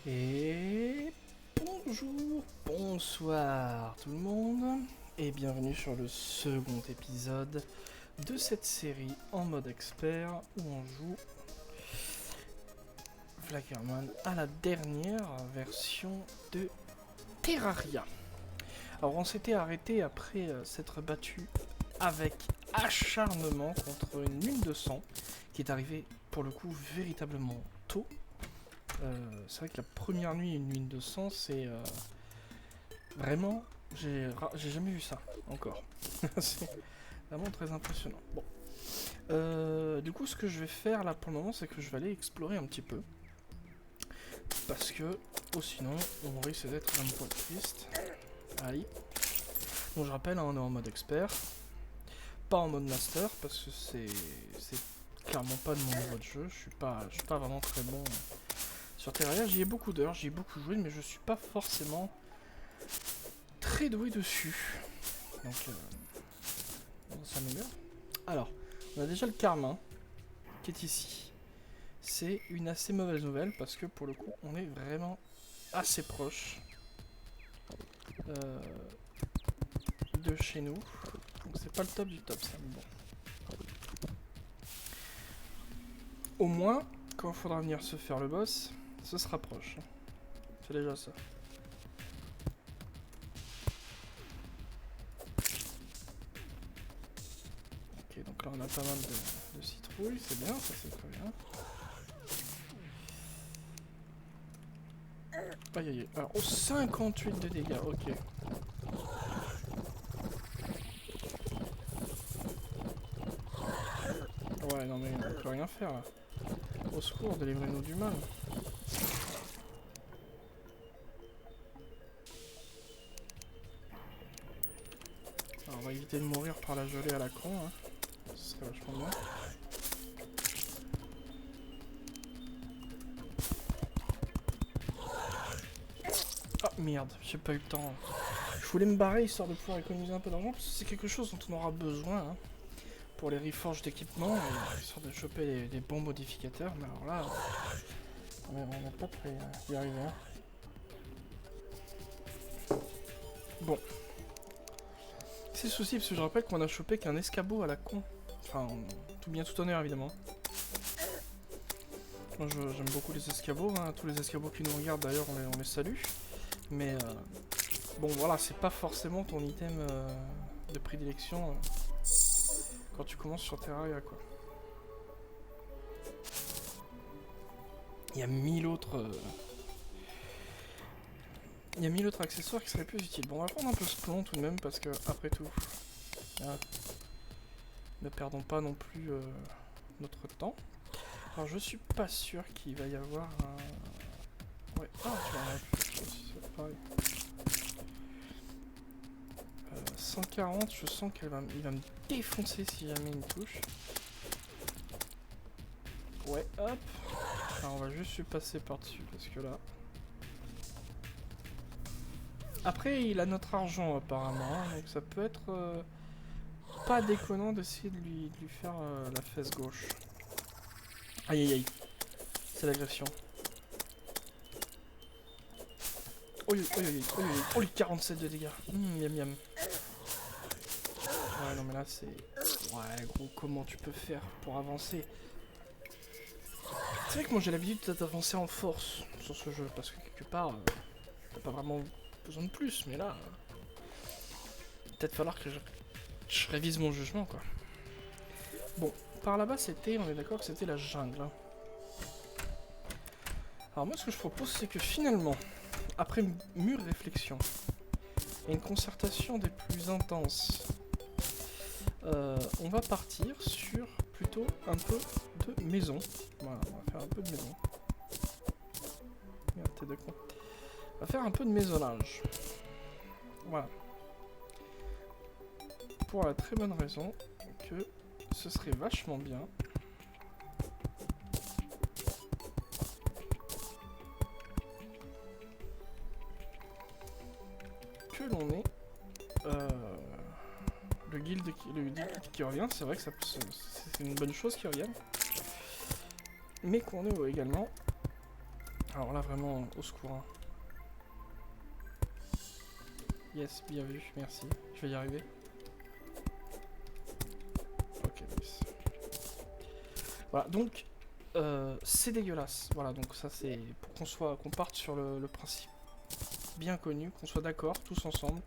Et bonjour, bonsoir tout le monde, et bienvenue sur le second épisode de cette série en mode expert où on joue Flackerman à la dernière version de Terraria. Alors on s'était arrêté après s'être battu avec acharnement contre une lune de sang qui est arrivée pour le coup véritablement tôt. C'est vrai que la première nuit, une lune de sang, c'est vraiment, j'ai jamais vu ça encore. C'est vraiment très impressionnant. Bon, du coup, ce que je vais faire là pour le moment, c'est que je vais aller explorer un petit peu, parce que sinon, on risque d'être un peu triste. Allez. Bon, je rappelle, hein, on est en mode expert, pas en mode master, parce que c'est clairement pas de mon niveau de jeu. Je suis pas vraiment très bon. Sur Terraria, j'y ai beaucoup d'heures, j'y ai beaucoup joué, mais je suis pas forcément très doué dessus. Donc, on s'améliore. Alors, on a déjà le Carmin qui est ici. C'est une assez mauvaise nouvelle parce que pour le coup, on est vraiment assez proche de chez nous. Donc, c'est pas le top du top, ça. Mais bon. Au moins, quand il faudra venir se faire le boss, ce sera proche. C'est déjà ça. Ok, donc là on a pas mal de citrouilles, c'est bien, ça c'est très bien. Aïe aïe aïe, alors 58 de dégâts, ok. Ouais, non mais on peut rien faire là. Au secours, délivrez-nous du mal. Alors, on va éviter de mourir par la gelée à la con, hein. Ce serait vachement bien. Ah merde, j'ai pas eu le temps. Je voulais me barrer histoire de pouvoir économiser un peu d'argent parce que c'est quelque chose dont on aura besoin hein, pour les reforges d'équipement, histoire de choper les bons modificateurs. Mais alors là, on n'est pas prêt d'y arriver. Hein. Bon. C'est le souci parce que je rappelle qu'on a chopé qu'un escabeau à la con. Enfin, tout bien tout honneur évidemment. Moi j'aime beaucoup les escabeaux, hein. Tous les escabeaux qui nous regardent d'ailleurs on les salue. Mais bon voilà, c'est pas forcément ton item de prédilection quand tu commences sur Terraria quoi. Il y a 1000 autres... Il y a 1000 autres accessoires qui seraient plus utiles. Bon on va prendre un peu ce plomb tout de même parce que après tout... ne perdons pas non plus notre temps. Alors je suis pas sûr qu'il va y avoir un... Ouais, ah tu vois, c'est pareil. 140, je sens qu'il va me défoncer si jamais il me touche. Ouais, hop. Alors on va juste se passer par-dessus parce que là... Après il a notre argent apparemment, hein, donc ça peut être pas déconnant d'essayer de lui faire la fesse gauche. Aïe aïe aïe, c'est l'agression. Oh, oh, les 47 de dégâts. Miam miam. Ouais, non, mais là, c'est... Ouais, gros, comment tu peux faire pour avancer? C'est vrai que moi, j'ai l'habitude d'avancer en force sur ce jeu, parce que quelque part, t'as pas vraiment besoin de plus, mais là... peut-être falloir que je révise mon jugement, quoi. Bon, par là-bas, c'était... On est d'accord que c'était la jungle, hein. Alors moi, ce que je propose, c'est que finalement, après mûre réflexion, et une concertation des plus intenses... on va partir sur plutôt un peu de maison. Voilà, on va faire un peu de maison. Merde, t'es d'accord. On va faire un peu de maisonnage. Voilà. Pour la très bonne raison que ce serait vachement bien que l'on ait le guild qui revient. C'est vrai que c'est une bonne chose qui revienne. Mais qu'on ait également Alors là, vraiment, au secours. Hein. Yes, bien vu, merci. Je vais y arriver. Ok, nice. Voilà, donc, c'est dégueulasse. Voilà, donc ça, c'est pour qu'on parte sur le principe bien connu, qu'on soit d'accord, tous ensemble,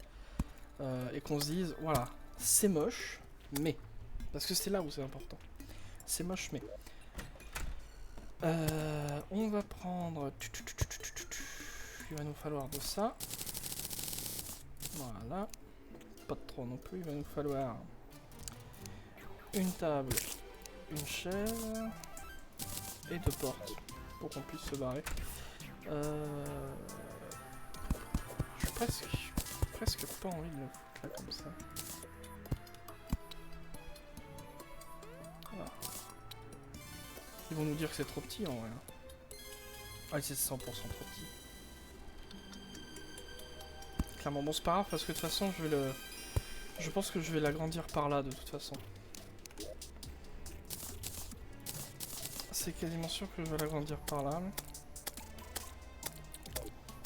et qu'on se dise, voilà, c'est moche, mais... Parce que c'est là où c'est important. C'est moche, mais... on va prendre... Il va nous falloir de ça. Voilà. Pas de trop non plus. Il va nous falloir une table, une chaise et deux portes pour qu'on puisse se barrer. J'ai presque pas envie de le foutre là comme ça. Voilà. Ils vont nous dire que c'est trop petit en vrai. Ah, c'est 100% trop petit. Clairement, bon, c'est pas grave parce que de toute façon, je pense que je vais l'agrandir par là de toute façon. C'est quasiment sûr que je vais l'agrandir par là.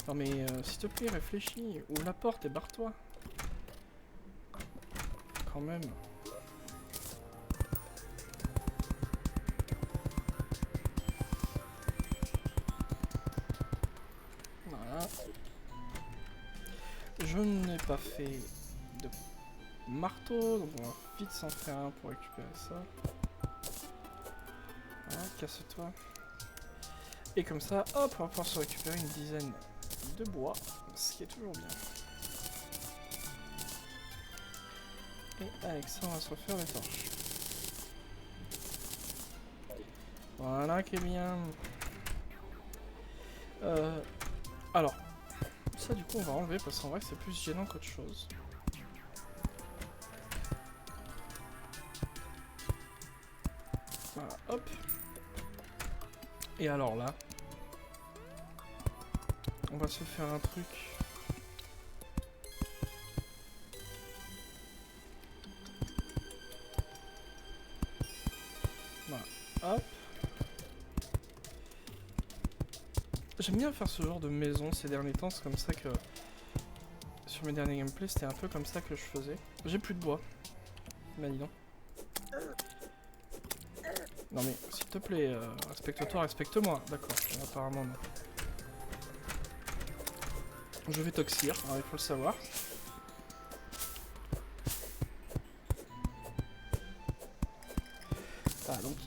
Non mais s'il te plaît, réfléchis. Ouvre la porte et barre-toi. Quand même. Voilà. Je n'ai pas fait de marteau, donc on va vite s'en faire un pour récupérer ça. Voilà, casse-toi. Et comme ça, hop, on va pouvoir se récupérer une dizaine de bois, ce qui est toujours bien. Et avec ça, on va se refaire les torches. Voilà, qui est bien. Alors, ça du coup, on va enlever parce qu'en vrai, c'est plus gênant qu'autre chose. Voilà, hop. Et alors là, on va se faire un truc. Voilà, hop. J'aime bien faire ce genre de maison ces derniers temps, c'est comme ça que... Sur mes derniers gameplays, c'était un peu comme ça que je faisais. J'ai plus de bois. Bah dis donc. Non mais, s'il te plaît, respecte-toi, respecte-moi. D'accord, apparemment non. Je vais toxir, alors il faut le savoir. Ah donc,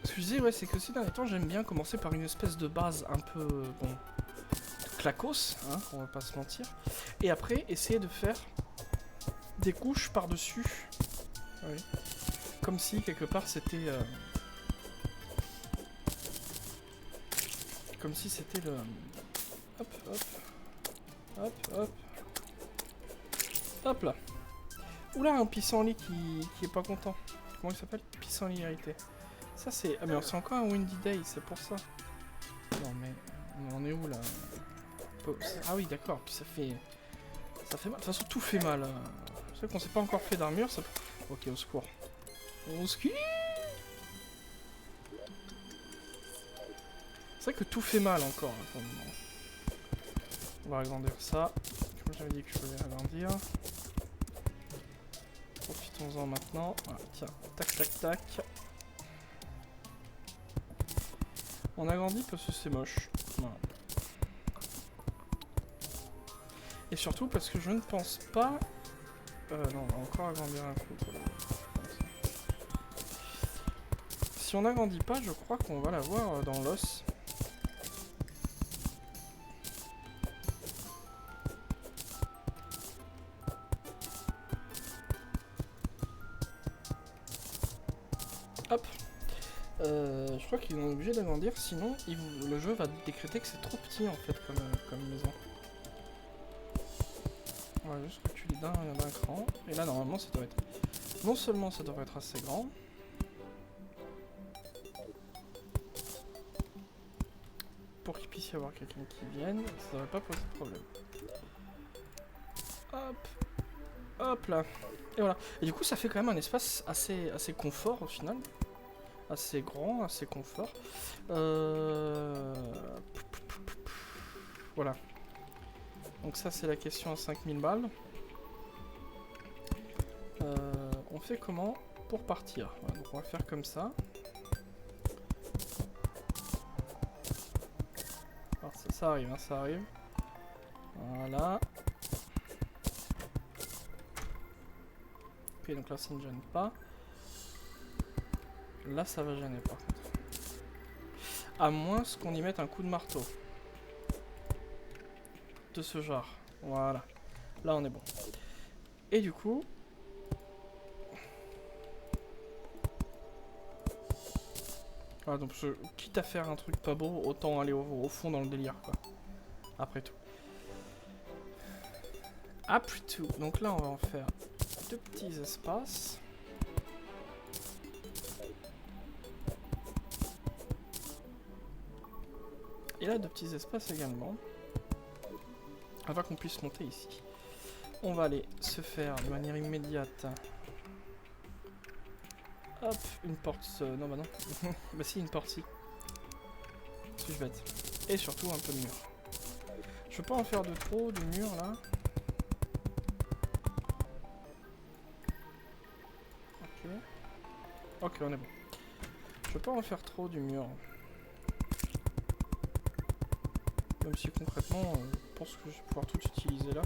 ce que je disais, ouais, c'est que ces derniers temps, j'aime bien commencer par une espèce de base un peu, bon, clacos, hein, on va pas se mentir. Et après, essayer de faire des couches par-dessus. Oui. Comme si, quelque part, c'était... Comme si c'était le... Hop, hop. Hop, hop. Hop là. Oula, un pissenlit qui est pas content. Comment il s'appelle? Pissenlit irrité. Ça c'est... Ah mais c'est encore un Windy Day, c'est pour ça. Non mais... On est où là? Ah oui d'accord, puis ça fait... Ça fait mal, de toute façon tout fait mal. C'est vrai qu'on s'est pas encore fait d'armure, ça... Ok, au secours. Au secours. C'est vrai que tout fait mal encore hein, pour le moment. On va agrandir ça. Comme j'avais dit que je voulais agrandir. Profitons-en maintenant. Voilà, tiens, tac tac tac. On agrandit parce que c'est moche. Voilà. Et surtout parce que je ne pense pas... non, on va encore agrandir un coup. Si on n'agrandit pas, je crois qu'on va l'avoir dans l'os. Hop. Je crois qu'ils vont obligé d'agrandir, sinon le jeu va décréter que c'est trop petit en fait comme maison. On va juste reculer d'un cran. Et là normalement ça doit être... Non seulement ça devrait être assez grand. Pour qu'il puisse y avoir quelqu'un qui vienne, ça devrait pas poser de problème. Hop. Hop là. Et voilà. Et du coup ça fait quand même un espace assez confort au final. assez grand, assez confort. Voilà. Donc ça c'est la question à 5000 balles. On fait comment pour partir? Voilà, donc on va faire comme ça. Alors ça arrive, hein, ça arrive. Voilà. Ok, donc là ça ne gêne pas. Là ça va gêner par contre. À moins qu'on y mette un coup de marteau. De ce genre. Voilà. Là on est bon. Et du coup... Voilà, donc quitte à faire un truc pas beau, autant aller au fond dans le délire quoi. Après tout. Après tout. Donc là on va en faire 2 petits espaces. Et là 2 petits espaces également. Afin qu'on puisse monter ici. On va aller se faire de manière immédiate. Hop, une porte. Non, bah non. Bah si, une porte, si. Suis-je bête. Et surtout un peu de mur. Je peux pas en faire de trop de mur là. Ok. Ok, on est bon. Je peux pas en faire trop du mur. Même si concrètement, je pense que je vais pouvoir tout utiliser là.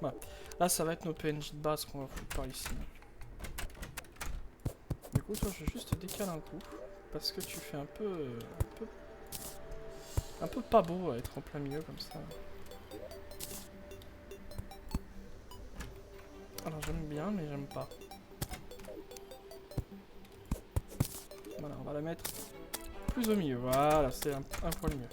Voilà. Là, ça va être nos PNJ de base qu'on va foutre par ici. Du coup, toi, je vais juste te décaler un coup. Parce que tu fais un peu pas beau à être en plein milieu comme ça. Alors, j'aime bien, mais j'aime pas. Voilà, on va la mettre plus au milieu. Voilà, c'est un poil mieux.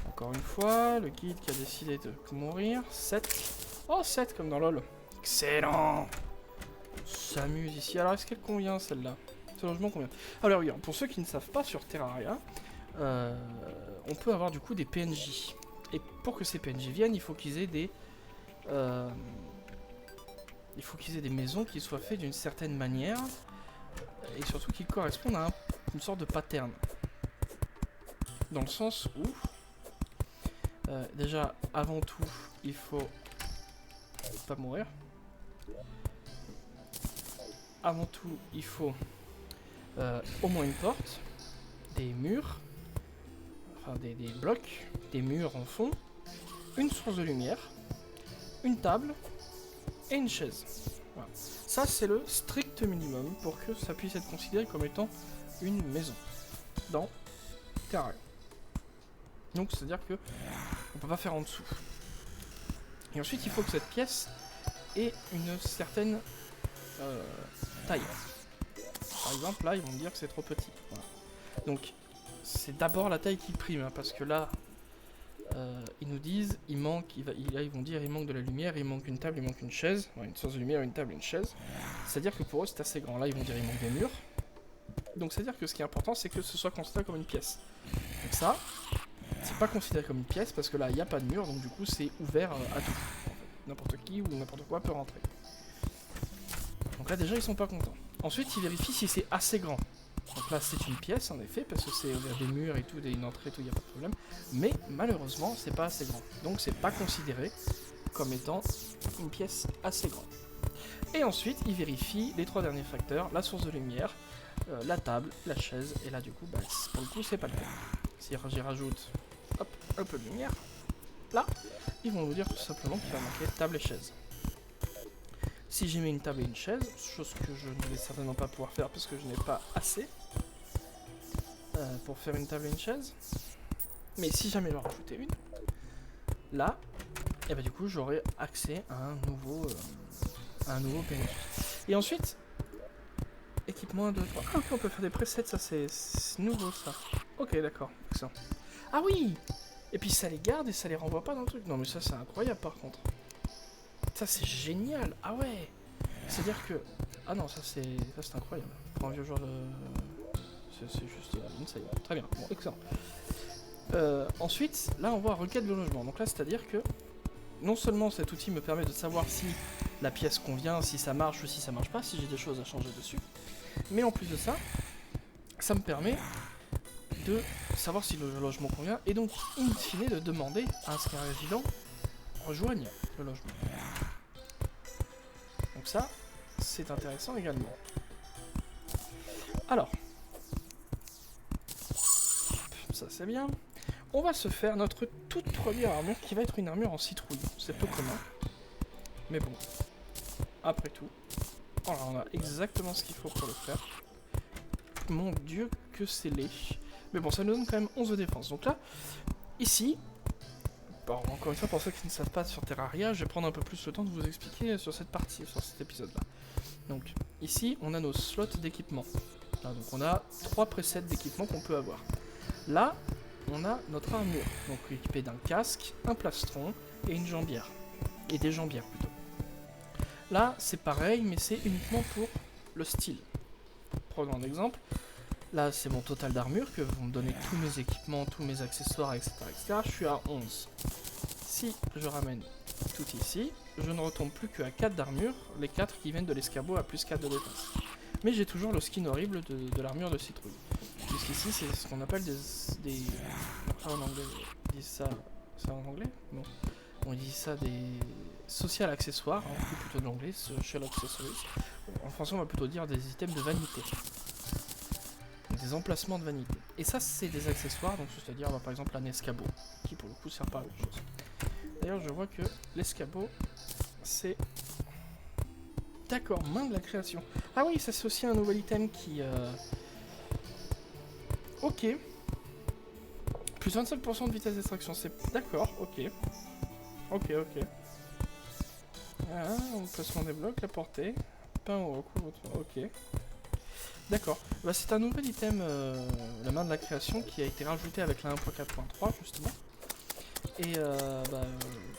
Encore une fois, le guide qui a décidé de mourir. 7. Oh, 7 comme dans LoL. Excellent. On s'amuse ici. Alors, est-ce qu'elle convient celle-là? Ce logement convient. Alors, oui, pour ceux qui ne savent pas, sur Terraria, on peut avoir du coup des PNJ. Et pour que ces PNJ viennent, il faut qu'ils aient des... des maisons qui soient faites d'une certaine manière. Et surtout qui correspondent à une sorte de pattern. Dans le sens où... déjà, avant tout, il faut... pas mourir. Avant tout, il faut au moins une porte, des murs, enfin des blocs, des murs en fond, une source de lumière, une table et une chaise. Voilà. Ça, c'est le strict minimum pour que ça puisse être considéré comme étant une maison dans Terraria. Donc, c'est-à-dire que on peut pas faire en dessous. Et ensuite, il faut que cette pièce ait une certaine taille. Par exemple, là, ils vont me dire que c'est trop petit. Voilà. Donc, c'est d'abord la taille qui prime, hein, parce que là, ils nous disent, il manque, là, ils vont dire, il manque de la lumière, il manque une table, il manque une chaise. Ouais, une source de lumière, une table, une chaise. C'est-à-dire que pour eux, c'est assez grand. Là, ils vont dire, il manque des murs. Donc, c'est-à-dire que ce qui est important, c'est que ce soit considéré comme une pièce. Donc ça, c'est pas considéré comme une pièce, parce que là, il n'y a pas de mur, donc du coup, c'est ouvert à tout. En fait. N'importe qui ou n'importe quoi peut rentrer. Donc là, déjà, ils sont pas contents. Ensuite, ils vérifient si c'est assez grand. Donc là, c'est une pièce, en effet, parce que c'est ouvert des murs et tout, une entrée et tout, il n'y a pas de problème. Mais malheureusement, c'est pas assez grand. Donc, c'est pas considéré comme étant une pièce assez grande. Et ensuite, ils vérifient les 3 derniers facteurs, la source de lumière, la table, la chaise, et là, du coup, bah, pour le coup, c'est pas le cas. Si j'y rajoute, hop, un peu de lumière, là, ils vont nous dire tout simplement qu'il va manquer table et chaise. Si j'y mets une table et une chaise, chose que je ne vais certainement pas pouvoir faire parce que je n'ai pas assez pour faire une table et une chaise. Mais si jamais j'en rajoutais une, là, et bah du coup j'aurai accès à un nouveau PNJ. Et ensuite, équipement 1, 2, 3. Ah ok, on peut faire des presets, ça c'est nouveau ça. Ok, d'accord, excellent. Ah oui! Et puis ça les garde et ça les renvoie pas dans le truc. Non mais ça c'est incroyable par contre. Ça c'est génial. Ah ouais. C'est-à-dire que... Ah non, ça c'est incroyable. Pour un vieux joueur de... C'est juste insane. Très bien. Bon, excellent. Ensuite, là on voit requête de logement. Donc là, c'est-à-dire que non seulement cet outil me permet de savoir si la pièce convient, si ça marche ou si ça marche pas, si j'ai des choses à changer dessus. Mais en plus de ça, ça me permet de savoir si le logement convient, et donc, in fine, de demander à ce qu'un résident rejoigne le logement. Donc ça, c'est intéressant également. Alors, ça c'est bien. On va se faire notre toute première armure, qui va être une armure en citrouille. C'est peu commun, mais bon, après tout, voilà, on a exactement ce qu'il faut pour le faire. Mon dieu, que c'est laid. Mais bon, ça nous donne quand même 11 de défense. Donc là, ici, bon, encore une fois, pour ceux qui ne savent pas sur Terraria, je vais prendre un peu plus le temps de vous expliquer sur cette partie, sur cet épisode-là. Donc, ici, on a nos slots d'équipement. Donc, on a 3 presets d'équipement qu'on peut avoir. Là, on a notre armure, donc équipée d'un casque, un plastron et une jambière. Et des jambières, plutôt. Là, c'est pareil, mais c'est uniquement pour le style. Prenons un exemple. Là, c'est mon total d'armure, que vont me donner tous mes équipements, tous mes accessoires, etc., etc. Je suis à 11. Si je ramène tout ici, je ne retombe plus qu'à 4 d'armure, les 4 qui viennent de l'escabeau à plus 4 de défense. Mais j'ai toujours le skin horrible de l'armure de citrouille. Puisqu'ici, c'est ce qu'on appelle des... Ah, en anglais, ils disent ça... C'est en anglais? Non. On dit ça des... Social accessoires, hein, plutôt de l'anglais, Shell Accessories. En français, on va plutôt dire des items de vanité. Des emplacements de vanité. Et ça, c'est des accessoires, donc c'est-à-dire par exemple un escabeau, qui pour le coup sert pas à grand chose. D'ailleurs, je vois que l'escabeau, c'est... D'accord, main de la création. Ah oui, ça c'est aussi un nouvel item qui... Ok. Plus 25% de vitesse d'extraction, c'est... D'accord, ok. Ok, ok. Voilà, le placement des blocs, la portée. Pain au recours, ok. D'accord. Bah, c'est un nouvel item, la main de la création, qui a été rajouté avec la 1.4.3, justement. Et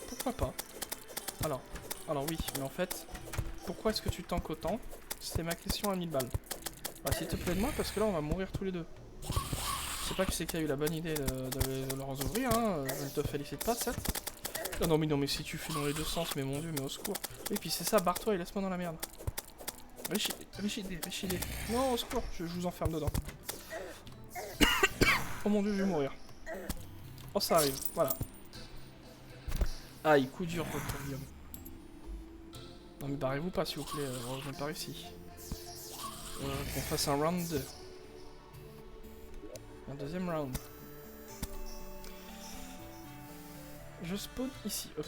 pourquoi pas. Alors oui, mais en fait, pourquoi est-ce que tu tankes autant? C'est ma question à 1000 balles. Bah, s'il te plaît de moi, parce que là, on va mourir tous les deux. Je sais pas qui c'est qui a eu la bonne idée de leur ouvrir, hein. Je ne te félicite pas, certes. Ah non, mais si tu fais dans les deux sens, mais mon dieu, mais au secours. Et puis c'est ça, barre-toi et laisse-moi dans la merde. Richidé. Non, au secours, je vous enferme dedans. Oh mon dieu, je vais mourir. Oh, ça arrive, voilà. Aïe, coup dur pour Guillaume. Non mais barrez-vous pas s'il vous plaît, revenez par ici. Qu'on fasse un round 2. Un deuxième round. Je spawn ici, ok.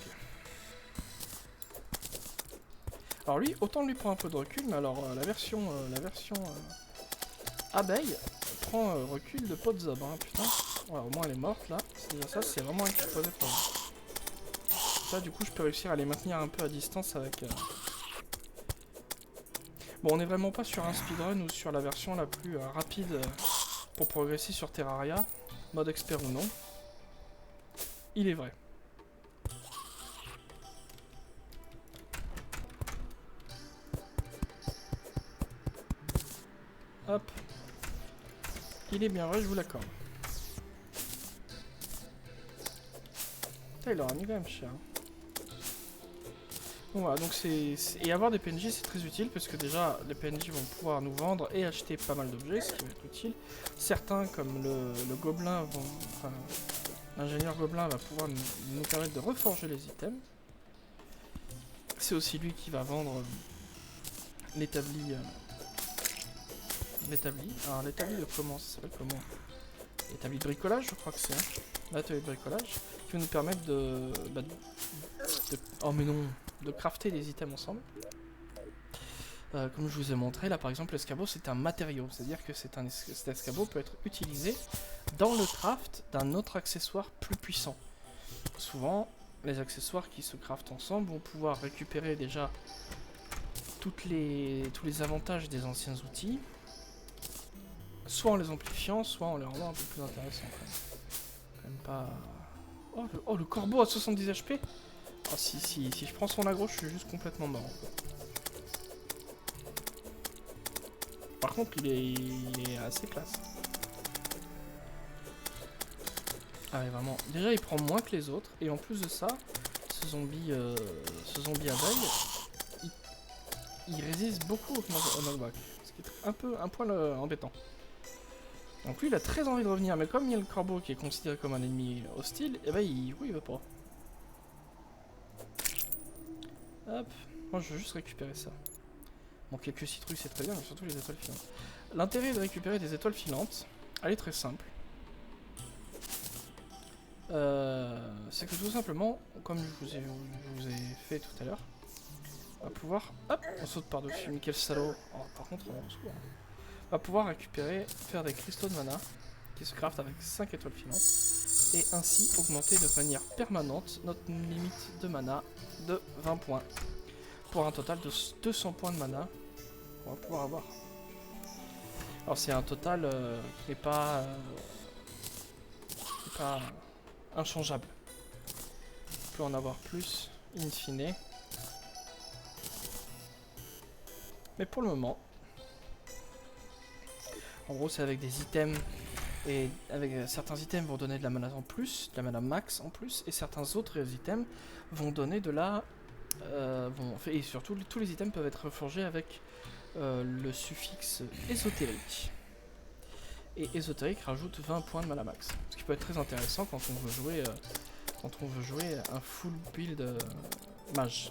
Alors lui, autant lui prend un peu de recul, mais alors la version abeille prend recul de pot de zob, hein, putain. Voilà, au moins elle est morte là. C'est déjà ça, c'est vraiment un qui posait problème. Ça, du coup, je peux réussir à les maintenir un peu à distance avec... Bon, on n'est vraiment pas sur un speedrun ou sur la version la plus rapide pour progresser sur Terraria, mode expert ou non. Il est vrai. Hop. Il est bien vrai, je vous l'accorde. Il leur a mis quand même cher. Bon, voilà, donc et avoir des PNJ c'est très utile parce que déjà les PNJ vont pouvoir nous vendre et acheter pas mal d'objets, ce qui va être utile. Certains comme le gobelin vont... Enfin, l'ingénieur gobelin va pouvoir nous permettre de reforger les items. C'est aussi lui qui va vendre l'établi... Alors l'établi de comment ça s'appelle comment? L'établi de bricolage, je crois que c'est. Hein. L'atelier de bricolage qui va nous permettre oh mais non, de crafter des items ensemble. Comme je vous ai montré, là par exemple l'escabeau c'est un matériau, c'est-à-dire que cet escabeau peut être utilisé dans le craft d'un autre accessoire plus puissant. Souvent, les accessoires qui se craftent ensemble vont pouvoir récupérer déjà tous les avantages des anciens outils, soit en les amplifiant, soit en les rendant un peu plus intéressants. Quand même pas... Oh, le corbeau à 70 HP. Oh, si je prends son aggro, je suis juste complètement mort. Par contre, il est assez classe. Ah ouais, vraiment. Déjà, il prend moins que les autres. Et en plus de ça, ce zombie abeille, il il résiste beaucoup au knockback, ce qui est un poil embêtant. Donc lui il a très envie de revenir, mais comme il y a le corbeau qui est considéré comme un ennemi hostile, et bah il veut pas. Hop, moi je veux juste récupérer ça. Bon, quelques citrouilles c'est très bien, mais surtout les étoiles filantes. L'intérêt de récupérer des étoiles filantes, elle est très simple. C'est que tout simplement, comme je vous ai fait tout à l'heure, on va pouvoir... Hop, on saute par-dessus, mais quel salaud. Oh, par contre, on se voit. On va pouvoir récupérer, faire des cristaux de mana, qui se craftent avec 5 étoiles filantes, et ainsi augmenter de manière permanente notre limite de mana de 20 points. Pour un total de 200 points de mana, on va pouvoir avoir. Alors c'est un total qui n'est pas inchangeable. On peut en avoir plus, in fine. Mais pour le moment, en gros c'est avec des items, et avec certains items vont donner de la mana en plus, de la mana max en plus, et certains autres items vont donner de la... et surtout tous les items peuvent être forgés avec le suffixe ésotérique. Et ésotérique rajoute 20 points de mana max. Ce qui peut être très intéressant quand on veut jouer un full build mage.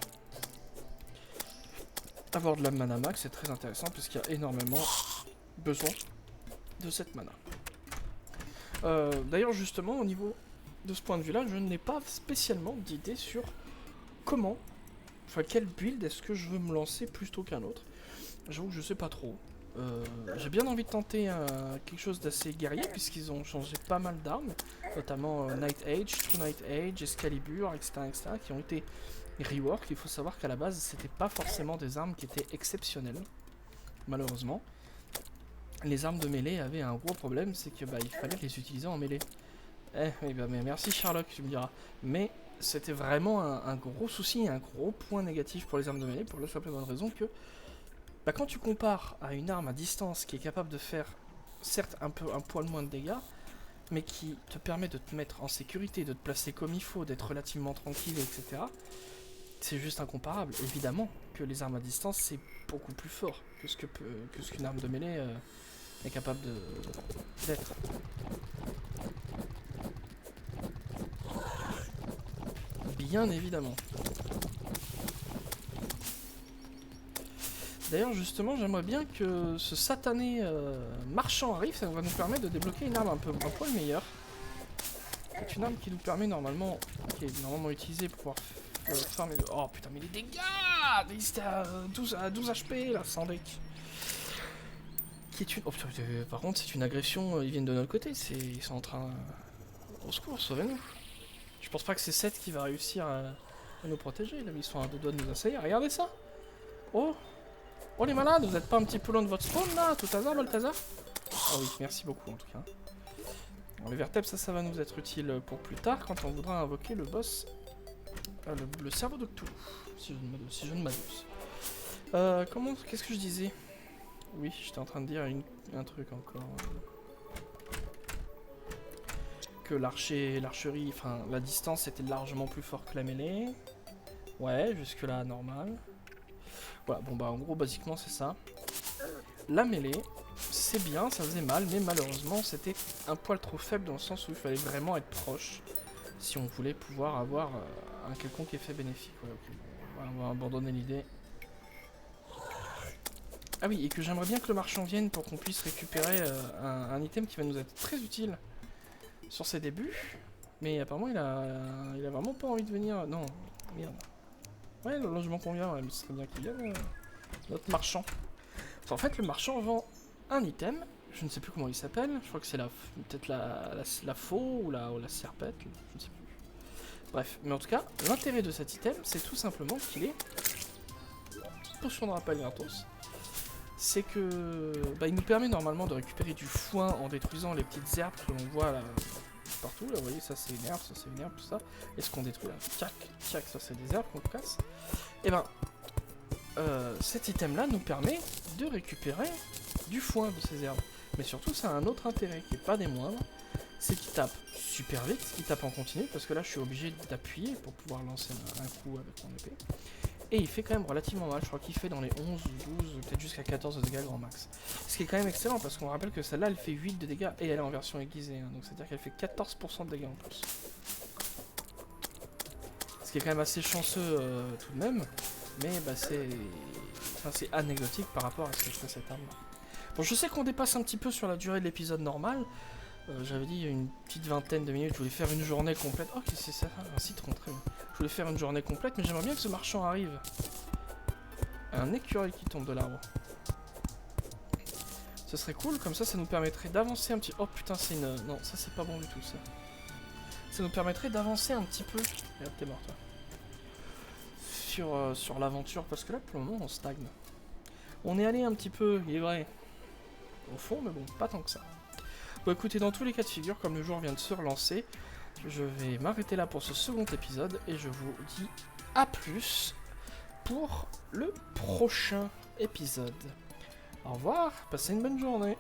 Avoir de la mana max c'est très intéressant puisqu'il y a énormément besoin de cette mana. D'ailleurs justement au niveau de ce point de vue là, je n'ai pas spécialement d'idée sur comment, enfin quel build est-ce que je veux me lancer plutôt qu'un autre. J'avoue que je sais pas trop. J'ai bien envie de tenter quelque chose d'assez guerrier puisqu'ils ont changé pas mal d'armes, notamment Night Age, True Night Age, Excalibur, etc., qui ont été rework. Il faut savoir qu'à la base c'était pas forcément des armes qui étaient exceptionnelles, malheureusement. Les armes de mêlée avaient un gros problème, c'est que il fallait les utiliser en mêlée. Oui, mais merci Sherlock, tu me diras. Mais c'était vraiment un gros souci, un gros point négatif pour les armes de mêlée, pour la simple et bonne raison que quand tu compares à une arme à distance qui est capable de faire, certes un poil moins de dégâts, mais qui te permet de te mettre en sécurité, de te placer comme il faut, d'être relativement tranquille, etc., c'est juste incomparable. Évidemment que les armes à distance, c'est beaucoup plus fort que ce qu'une arme de mêlée est capable d'être. Bien évidemment. D'ailleurs, justement, j'aimerais bien que ce satané marchand arrive, ça va nous permettre de débloquer une arme un poil meilleure. C'est une arme qui nous permet normalement, qui est normalement utilisée pour pouvoir farmer. Oh putain, mais les dégâts! Il était à 12 HP là, sans deck. Qui est une. Oh putain, par contre, c'est une agression, ils viennent de notre côté, ils sont en train. Au secours, sauvez-nous. Je pense pas que c'est Seth qui va réussir à nous protéger, là, ils sont à deux doigts de nous assaillir. Regardez ça! Oh! Oh les malades, vous êtes pas un petit peu loin de votre spawn là, tout hasard, Balthazar? Oh oui, merci beaucoup en tout cas. Alors, les vertèbres, ça va nous être utile pour plus tard quand on voudra invoquer le boss, le cerveau de Cthulhu, si je ne m'abuse. Qu'est-ce que je disais? Oui, j'étais en train de dire un truc encore. Que l'archerie, enfin la distance était largement plus fort que la mêlée. Ouais, jusque là normal. Voilà, bon en gros basiquement c'est ça. La mêlée, c'est bien, ça faisait mal, mais malheureusement c'était un poil trop faible dans le sens où il fallait vraiment être proche si on voulait pouvoir avoir un quelconque effet bénéfique. Ouais, ok, bon, on va abandonner l'idée. Ah oui, et que j'aimerais bien que le marchand vienne pour qu'on puisse récupérer un item qui va nous être très utile sur ses débuts. Mais apparemment il a vraiment pas envie de venir. Non, merde. Ouais, le logement convient, ouais, mais ce serait bien qu'il vienne, notre marchand. En fait, le marchand vend un item, je ne sais plus comment il s'appelle, je crois que c'est peut-être la faux ou la serpette, je ne sais plus. Bref, mais en tout cas, l'intérêt de cet item, c'est tout simplement qu'il est potion de rappel gratos. C'est que il nous permet normalement de récupérer du foin en détruisant les petites herbes que l'on voit là, partout. Là, vous voyez, ça c'est une herbe, tout ça. Et ce qu'on détruit là, tchac, ça c'est des herbes qu'on casse. Et cet item là nous permet de récupérer du foin de ces herbes. Mais surtout, ça a un autre intérêt qui n'est pas des moindres, c'est qu'il tape super vite, il tape en continu, parce que là je suis obligé d'appuyer pour pouvoir lancer un coup avec mon épée. Et il fait quand même relativement mal, je crois qu'il fait dans les 11 ou 12, peut-être jusqu'à 14 de dégâts grand max. Ce qui est quand même excellent parce qu'on rappelle que celle-là elle fait 8 de dégâts et elle est en version aiguisée, hein, donc c'est-à-dire qu'elle fait 14% de dégâts en plus. Ce qui est quand même assez chanceux tout de même, mais bah, c'est anecdotique par rapport à ce que fait cette arme. Bon, je sais qu'on dépasse un petit peu sur la durée de l'épisode normal. J'avais dit une petite vingtaine de minutes, je voulais faire une journée complète. Oh, qu'est-ce que c'est ça? Un citron, très bien. Je voulais faire une journée complète, mais j'aimerais bien que ce marchand arrive. Un écureuil qui tombe de l'arbre. Ce serait cool, comme ça nous permettrait d'avancer un petit... Oh putain, c'est une... Non, ça c'est pas bon du tout, ça. Ça nous permettrait d'avancer un petit peu... Regarde, t'es mort, toi. Sur l'aventure, parce que là, pour le moment, on stagne. On est allé un petit peu, il est vrai, au fond, mais bon, pas tant que ça. Bon, écoutez, dans tous les cas de figure, comme le jour vient de se relancer, je vais m'arrêter là pour ce second épisode, et je vous dis à plus pour le prochain épisode. Au revoir, passez une bonne journée.